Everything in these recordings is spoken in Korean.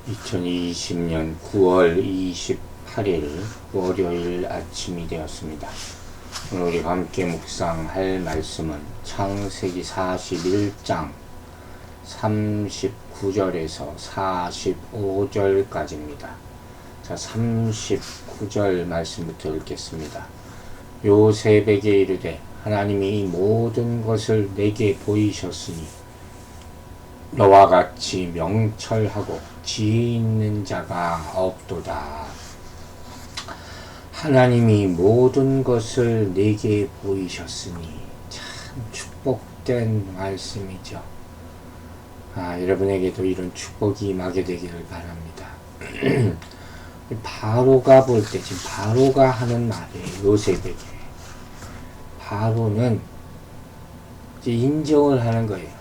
2020년 9월 28일 월요일 아침이 되었습니다. 오늘 우리가 함께 묵상할 말씀은 창세기 41장 39절에서 45절까지입니다. 자, 39절 말씀부터 읽겠습니다. 요셉에게 이르되 하나님이 이 모든 것을 내게 보이셨으니 너와 같이 명철하고 지혜 있는 자가 없도다. 하나님이 모든 것을 내게 보이셨으니 참 축복된 말씀이죠. 여러분에게도 이런 축복이 임하게 되기를 바랍니다. 바로가 볼 때, 지금 바로가 하는 말이에요. 요셉에게. 바로는 이제 인정을 하는 거예요.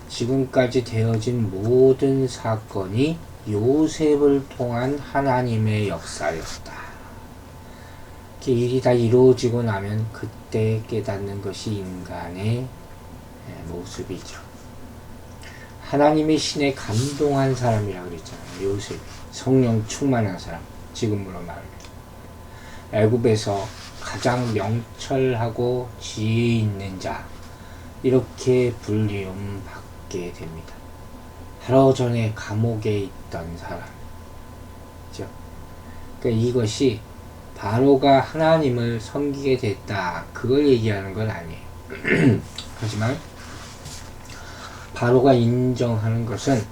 지금까지 되어진 모든 사건이 요셉을 통한 하나님의 역사였다. 이렇게 일이 다 이루어지고 나면 그때 깨닫는 것이 인간의 모습이죠. 하나님의 신에 감동한 사람이라고 그랬잖아요. 요셉이. 성령 충만한 사람. 지금으로 말하면. 애굽에서 가장 명철하고 지혜 있는 자. 이렇게 불리움 받게 됩니다. 하루 전에 감옥에 있던 사람이죠. 그러니까 이것이 바로가 하나님을 섬기게 됐다. 그걸 얘기하는 건 아니에요. 하지만 바로가 인정하는 것은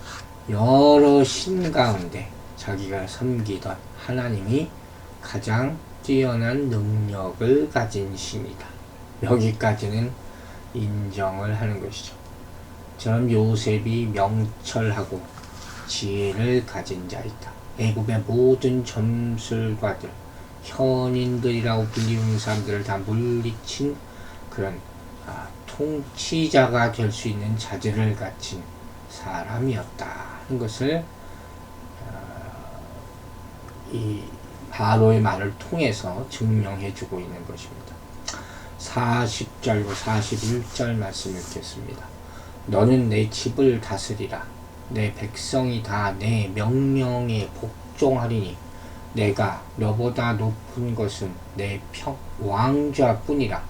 여러 신 가운데 자기가 섬기던 하나님이 가장 뛰어난 능력을 가진 신이다. 여기까지는 인정을 하는 것이죠. 저는 요셉이 명철하고 지혜를 가진 자이다. 애굽의 모든 점술가들, 현인들이라고 불리는 사람들을 다 물리친 그런 통치자가 될 수 있는 자질을 갖춘 사람이었다는 것을 이 바로의 말을 통해서 증명해주고 있는 것입니다. 40절과 41절 말씀 읽겠습니다. 너는 내 집을 다스리라. 내 백성이 다 내 명령에 복종하리니 내가 너보다 높은 것은 내 왕좌뿐이라.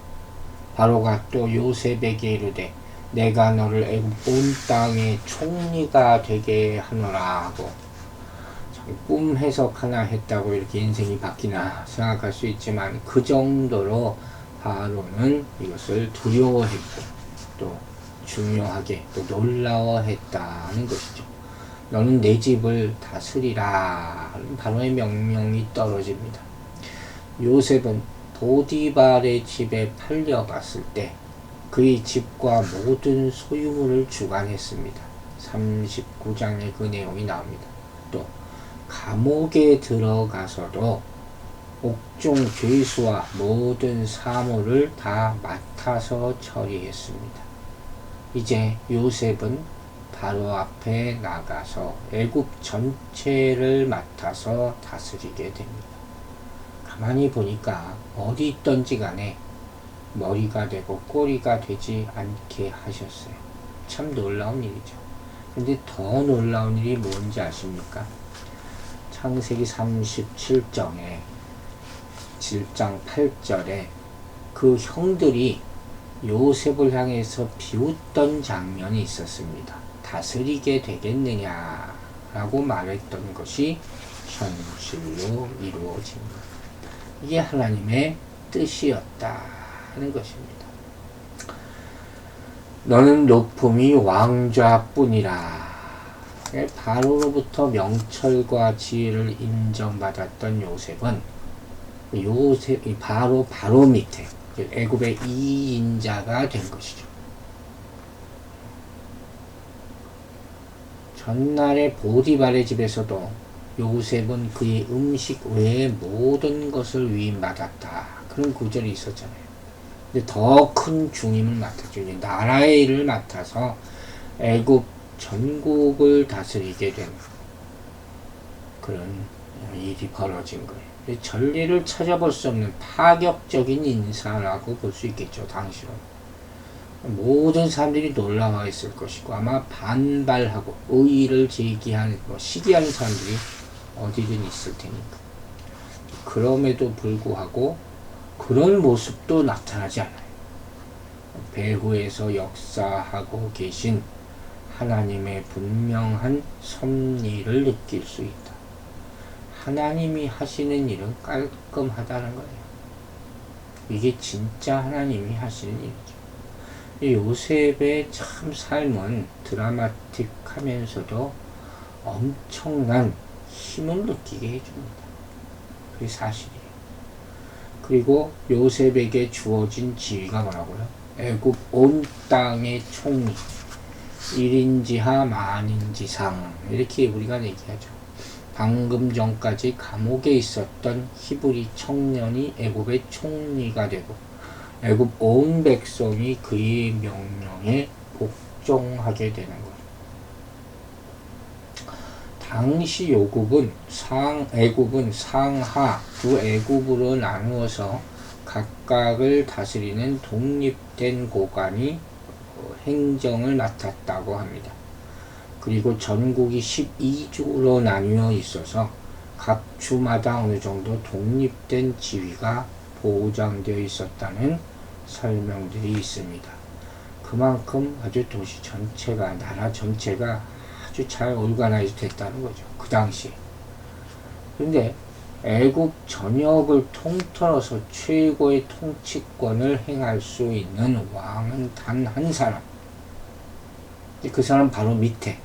바로가 또 요셉에게 이르되 내가 너를 애굽 온 땅의 총리가 되게 하노라 하고, 꿈 해석 하나 했다고 이렇게 인생이 바뀌나 생각할 수 있지만 그 정도로 바로는 이것을 두려워했고 또 중요하게 또 놀라워했다는 것이죠. 너는 내 집을 다스리라. 바로의 명령이 떨어집니다. 요셉은 보디발의 집에 팔려갔을 때 그의 집과 모든 소유물을 주관했습니다. 39장에 그 내용이 나옵니다. 또 감옥에 들어가서도 옥중 죄수와 모든 사물을 다 맡아서 처리했습니다. 이제 요셉은 바로 앞에 나가서 애굽 전체를 맡아서 다스리게 됩니다. 가만히 보니까 어디 있던지 간에 머리가 되고 꼬리가 되지 않게 하셨어요. 참 놀라운 일이죠. 근데 더 놀라운 일이 뭔지 아십니까? 창세기 37장에 7장 8절에 그 형들이 요셉을 향해서 비웃던 장면이 있었습니다. 다스리게 되겠느냐 라고 말했던 것이 현실로 이루어집니다. 이게 하나님의 뜻이었다는 것입니다. 너는 높음이 왕좌뿐이라. 바로로부터 명철과 지혜를 인정받았던 요셉은 바로 밑에 애굽의 2인자가 된 것이죠. 전날에 보디발의 집에서도 요셉은 그의 음식 외에 모든 것을 위임받았다. 그런 구절이 있었잖아요. 근데 더 큰 중임을 맡았죠. 나라의 일을 맡아서 애굽 전국을 다스리게 된 그런 일이 벌어진 거예요. 전례를 찾아볼 수 없는 파격적인 인사라고 볼 수 있겠죠. 당시로. 모든 사람들이 놀라워 있을 것이고 아마 반발하고 의의를 제기하는 시기하는 사람들이 어디든 있을 테니까. 그럼에도 불구하고 그런 모습도 나타나지 않아요. 배후에서 역사하고 계신 하나님의 분명한 섭리를 느낄 수 있다. 하나님이 하시는 일은 깔끔하다는 거예요. 이게 진짜 하나님이 하시는 일이죠. 이 요셉의 참 삶은 드라마틱하면서도 엄청난 힘을 느끼게 해줍니다. 그게 사실이에요. 그리고 요셉에게 주어진 지위가 뭐라고요? 애굽 온 땅의 총리, 1인지하 만인지상, 이렇게 우리가 얘기하죠. 방금 전까지 감옥에 있었던 히브리 청년이 애굽의 총리가 되고 애굽 온 백성이 그의 명령에 복종하게 되는 거예요. 당시 애굽은 상하 두 애굽으로 나누어서 각각을 다스리는 독립된 고관이 행정을 맡았다고 합니다. 그리고 전국이 12주로 나뉘어 있어서 각 주마다 어느 정도 독립된 지위가 보장되어 있었다는 설명들이 있습니다. 그만큼 아주 도시 전체가, 나라 전체가 아주 잘 올가나이즈 됐다는 거죠. 그 당시에. 그런데 애굽 전역을 통틀어서 최고의 통치권을 행할 수 있는 왕은 단 한 사람. 그 사람 바로 밑에.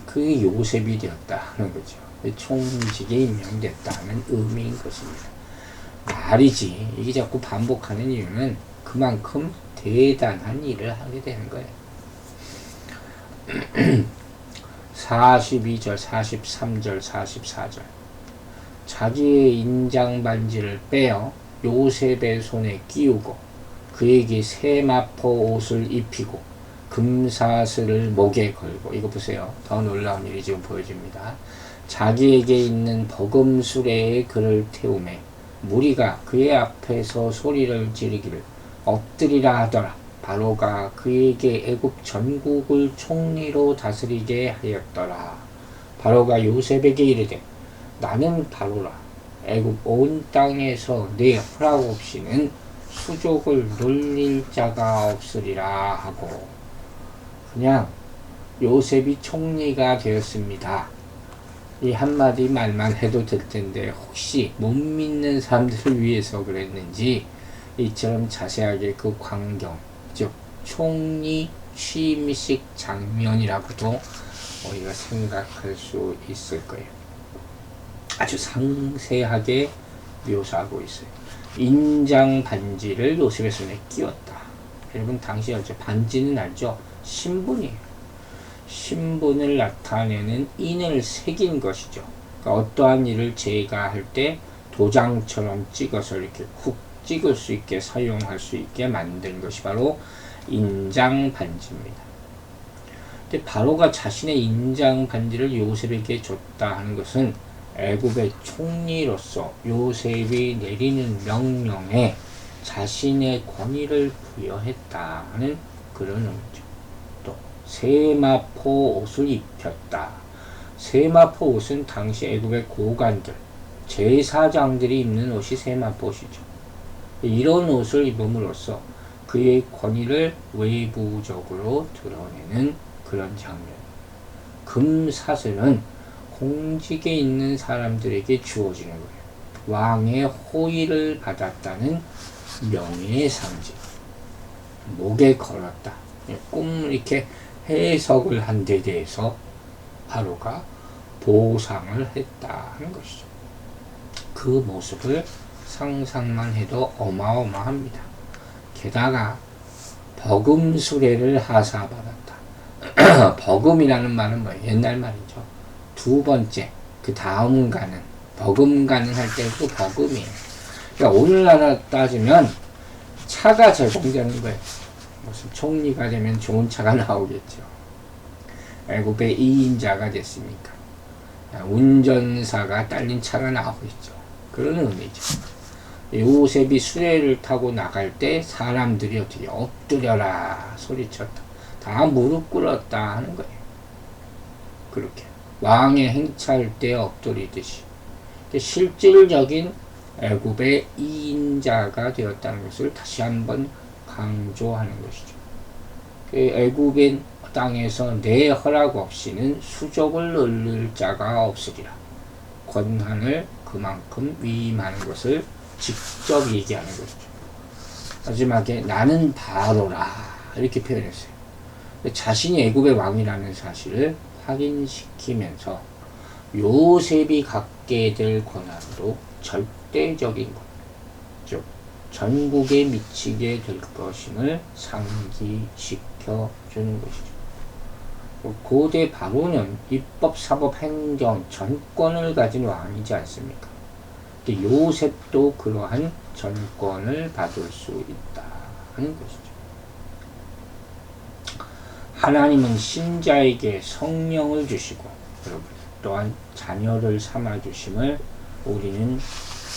그게 요셉이 되었다는 거죠. 총직에 임명됐다는 의미인 것입니다. 말이지. 이게 자꾸 반복하는 이유는 그만큼 대단한 일을 하게 되는 거예요. 42절, 43절, 44절. 자기의 인장 반지를 빼어 요셉의 손에 끼우고 그에게 세마포 옷을 입히고 금사슬을 목에 걸고, 이거 보세요. 더 놀라운 일이 지금 보여집니다. 자기에게 있는 버금수레에 그를 태우매 무리가 그의 앞에서 소리를 지르기를 엎드리라 하더라. 바로가 그에게 애굽 전국을 총리로 다스리게 하였더라. 바로가 요셉에게 이르되 나는 바로라. 애굽 온 땅에서 내 허락 없이는 수족을 놀릴 자가 없으리라 하고, 그냥 요셉이 총리가 되었습니다. 이 한마디 말만 해도 될 텐데 혹시 못 믿는 사람들을 위해서 그랬는지 이처럼 자세하게 그 광경, 즉 총리 취임식 장면이라고도 우리가 생각할 수 있을 거예요. 아주 상세하게 묘사하고 있어요. 인장 반지를 요셉의 손에 끼웠다. 여러분 당시 알죠? 반지는 알죠? 신분이에요. 신분을 나타내는 인을 새긴 것이죠. 그러니까 어떠한 일을 제가 할 때 도장처럼 찍어서 이렇게 쿡 찍을 수 있게 사용할 수 있게 만든 것이 바로 인장 반지입니다. 근데 바로가 자신의 인장 반지를 요셉에게 줬다 하는 것은 애굽의 총리로서 요셉이 내리는 명령에 자신의 권위를 부여했다는 그런 의미죠. 또 세마포 옷을 입혔다. 세마포 옷은 당시 애굽의 고관들, 제사장들이 입는 옷이 세마포 옷이죠. 이런 옷을 입음으로써 그의 권위를 외부적으로 드러내는 그런 장면. 금사슬은 공직에 있는 사람들에게 주어지는 거예요. 왕의 호의를 받았다는 명예의 상징. 목에 걸었다. 꿈 이렇게 해석을 한 데 대해서 바로가 보상을 했다는 것이죠. 그 모습을 상상만 해도 어마어마합니다. 게다가 버금수레를 하사받았다. 버금이라는 말은 뭐예요? 옛날 말이죠. 두 번째, 그 다음가는, 버금가는 할 때도 버금이에요. 그러니까 오늘날로 따지면 차가 제공되는 거예요. 무슨 총리가 되면 좋은 차가 나오겠죠. 애굽의 2인자가 됐으니까 운전사가 딸린 차가 나오겠죠. 그런 의미죠. 요셉이 수레를 타고 나갈 때 사람들이 어떻게 엎드려라 소리쳤다. 다 무릎 꿇었다 하는 거예요. 그렇게 왕의 행차할 때 엎드리듯이 실질적인 애굽의 2인자가 되었다는 것을 다시 한번 강조하는 것이죠. 애굽의 땅에서 내 허락 없이는 수족을 늘릴 자가 없으리라. 권한을 그만큼 위임하는 것을 직접 얘기하는 것이죠. 마지막에 나는 바로라 이렇게 표현했어요. 자신이 애굽의 왕이라는 사실을 확인시키면서 요셉이 갖게 될 권한도 절대적인 것, 즉 전국에 미치게 될 것임을 상기시켜 주는 것이죠. 고대 바로는 입법, 사법, 행정, 전권을 가진 왕이지 않습니까? 근데 요셉도 그러한 전권을 받을 수 있다는 것이죠. 하나님은 신자에게 성령을 주시고 여러분 또한 자녀를 삼아 주심을 우리는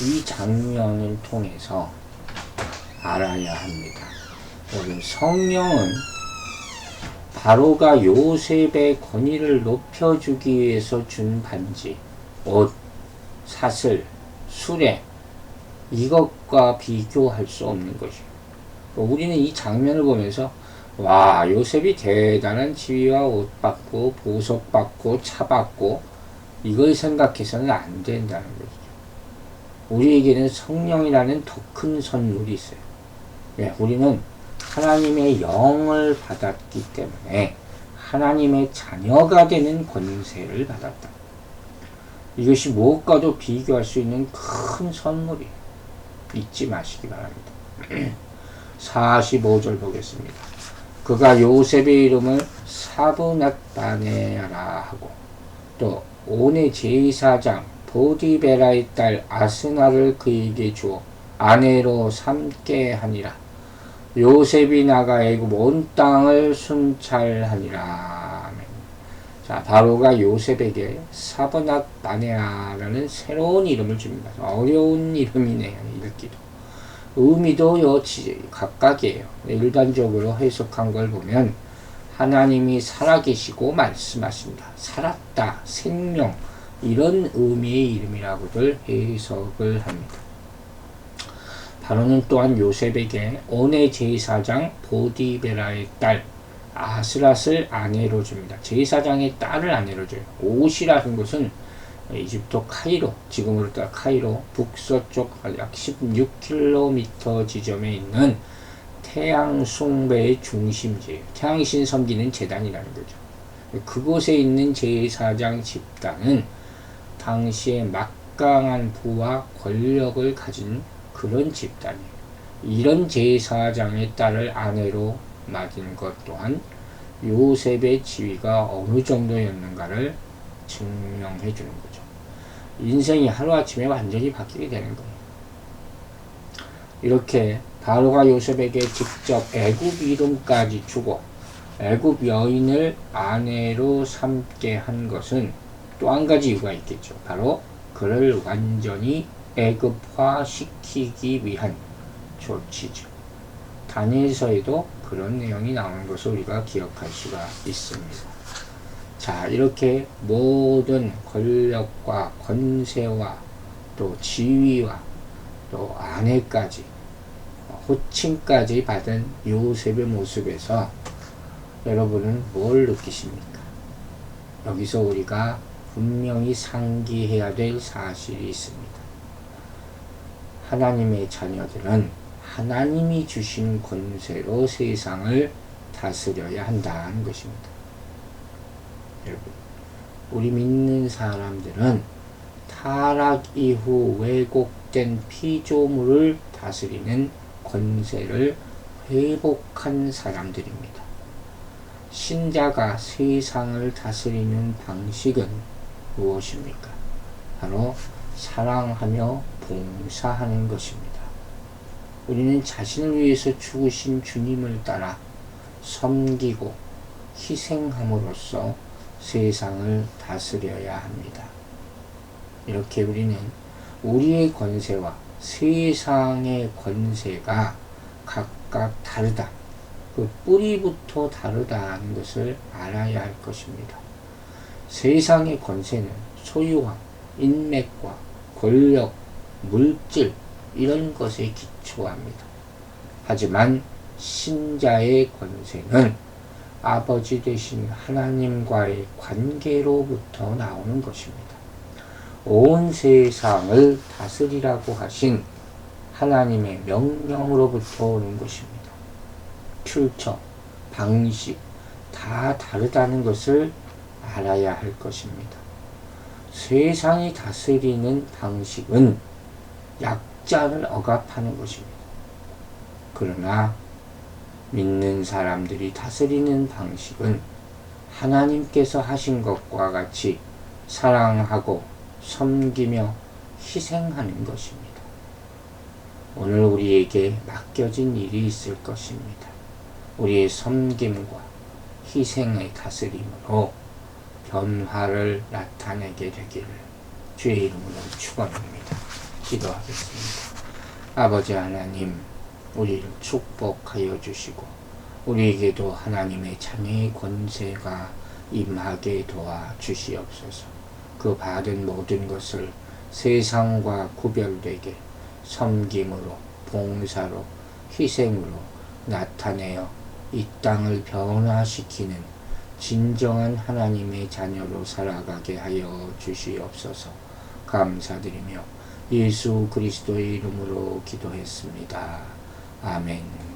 이 장면을 통해서 알아야 합니다. 여러분 성령은 바로가 요셉의 권위를 높여주기 위해서 준 반지, 옷, 사슬, 수레 이것과 비교할 수 없는 것이에요. 우리는 이 장면을 보면서 와 요셉이 대단한 지위와 옷 받고 보석 받고 차 받고 이걸 생각해서는 안 된다는 것이죠. 우리에게는 성령이라는 더 큰 선물이 있어요. 왜? 우리는 하나님의 영을 받았기 때문에 하나님의 자녀가 되는 권세를 받았다. 이것이 무엇과도 비교할 수 있는 큰 선물이에요. 잊지 마시기 바랍니다. 45절 보겠습니다. 그가 요셉의 이름을 사브낫바네아라 하고 또 온의 제사장 보디베라의 딸 아스나를 그에게 주어 아내로 삼게 하니라. 요셉이 나가 애굽 온 땅을 순찰하니라. 자, 바로가 요셉에게 사브낫바네아라는 새로운 이름을 줍니다. 어려운 이름이네요. 읽기도. 의미도 각각이에요. 일반적으로 해석한 걸 보면 하나님이 살아계시고 말씀하신다. 살았다. 생명. 이런 의미의 이름이라고들 해석을 합니다. 바로는 또한 요셉에게 온의 제사장 보디베라의 딸 아스랏을 아내로 줍니다. 제사장의 딸을 아내로 줘요. 옷이라는 것은 이집트 카이로, 지금으로 따라 카이로 북서쪽 약 16km 지점에 있는 태양 숭배의 중심지예요. 태양신 섬기는 제단이라는 거죠. 그곳에 있는 제사장 집단은 당시에 막강한 부와 권력을 가진 그런 집단이에요. 이런 제사장의 딸을 아내로 맞은 것 또한 요셉의 지위가 어느 정도였는가를 증명해 주는 거죠. 인생이 하루아침에 완전히 바뀌게 되는 거예요. 이렇게 바로가 요셉에게 직접 애굽 이름까지 주고 애굽 여인을 아내로 삼게 한 것은 또 한 가지 이유가 있겠죠. 바로 그를 완전히 애굽화 시키기 위한 조치죠. 다니엘서에도 그런 내용이 나오는 것을 우리가 기억할 수가 있습니다. 자, 이렇게 모든 권력과 권세와 또 지위와 또 아내까지 호칭까지 받은 요셉의 모습에서 여러분은 뭘 느끼십니까? 여기서 우리가 분명히 상기해야 될 사실이 있습니다. 하나님의 자녀들은 하나님이 주신 권세로 세상을 다스려야 한다는 것입니다. 여러분, 우리 믿는 사람들은 타락 이후 왜곡된 피조물을 다스리는 권세를 회복한 사람들입니다. 신자가 세상을 다스리는 방식은 무엇입니까? 바로 사랑하며 봉사하는 것입니다. 우리는 자신을 위해서 죽으신 주님을 따라 섬기고 희생함으로써 세상을 다스려야 합니다. 이렇게 우리는 우리의 권세와 세상의 권세가 각각 다르다. 그 뿌리부터 다르다는 것을 알아야 할 것입니다. 세상의 권세는 소유와 인맥과 권력, 물질 이런 것에 기초합니다. 하지만 신자의 권세는 아버지 되신 하나님과의 관계로부터 나오는 것입니다. 온 세상을 다스리라고 하신 하나님의 명령으로부터 오는 것입니다. 출처, 방식 다 다르다는 것을 알아야 할 것입니다. 세상이 다스리는 방식은 약자를 억압하는 것입니다. 그러나 믿는 사람들이 다스리는 방식은 하나님께서 하신 것과 같이 사랑하고 섬기며 희생하는 것입니다. 오늘 우리에게 맡겨진 일이 있을 것입니다. 우리의 섬김과 희생의 다스림으로 변화를 나타내게 되기를 주의 이름으로 축원합니다. 기도하겠습니다. 아버지 하나님, 우리를 축복하여 주시고 우리에게도 하나님의 자녀의 권세가 임하게 도와 주시옵소서. 그 받은 모든 것을 세상과 구별되게 섬김으로, 봉사로, 희생으로 나타내어 이 땅을 변화시키는 진정한 하나님의 자녀로 살아가게 하여 주시옵소서. 감사드리며 예수 그리스도의 이름으로 기도했습니다. 아멘.